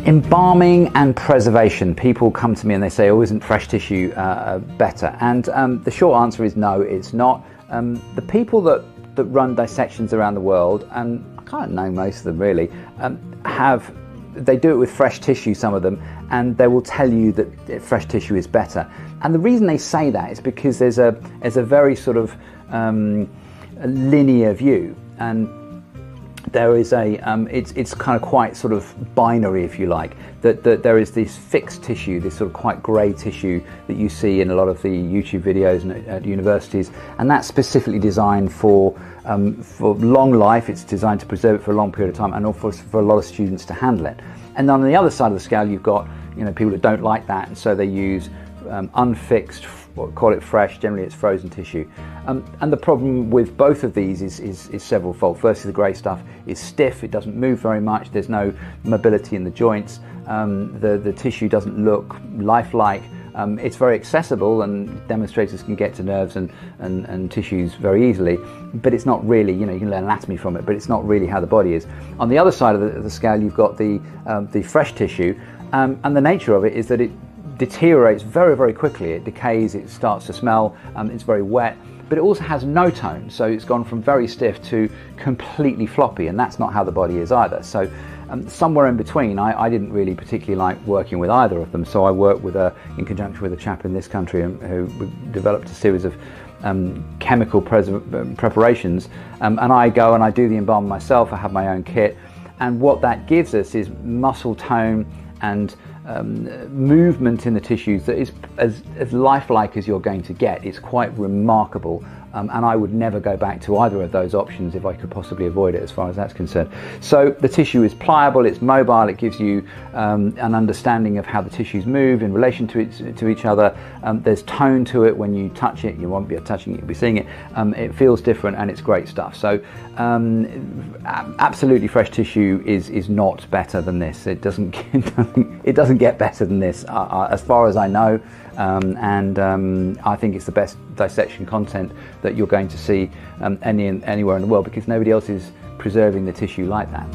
Embalming and preservation. People come to me and they say, oh, isn't fresh tissue better? And the short answer is no, it's not. The people that run dissections around the world, and I can't know most of them really, they do it with fresh tissue, some of them, and they will tell you that fresh tissue is better. And the reason they say that is because there's a very sort of linear view, and there is it's kind of quite sort of binary, if you like, that there is this fixed tissue, this sort of quite grey tissue that you see in a lot of the YouTube videos and at universities, and that's specifically designed for long life. It's designed to preserve it for a long period of time, and also for a lot of students to handle it. And on the other side of the scale, you've got people that don't like that, and so they use unfixed, call it fresh, generally it's frozen tissue. And the problem with both of these is several fold. Firstly, the grey stuff is stiff, it doesn't move very much, there's no mobility in the joints, the tissue doesn't look lifelike. It's very accessible, and demonstrators can get to nerves and tissues very easily, but it's not really, you can learn anatomy from it, but it's not really how the body is. On the other side of the scale, you've got the fresh tissue, and the nature of it is that it deteriorates very, very quickly. It decays, it starts to smell, it's very wet, but it also has no tone, so it's gone from very stiff to completely floppy, and that's not how the body is either. So somewhere in between. I didn't really particularly like working with either of them, so I worked in conjunction with a chap in this country who developed a series of chemical preparations, and I go and I do the embalm myself. I have my own kit, and what that gives us is muscle tone and movement in the tissues that is as lifelike as you're going to get. It's quite remarkable, and I would never go back to either of those options if I could possibly avoid it, as far as that's concerned. So the tissue is pliable, it's mobile, it gives you an understanding of how the tissues move in relation to each other. There's tone to it. When you touch it, you won't be touching it, you'll be seeing it. It feels different, and it's great stuff. So absolutely fresh tissue is not better than this. It doesn't get better than this as far as I know, and I think it's the best dissection content that you're going to see anywhere in the world, because nobody else is preserving the tissue like that.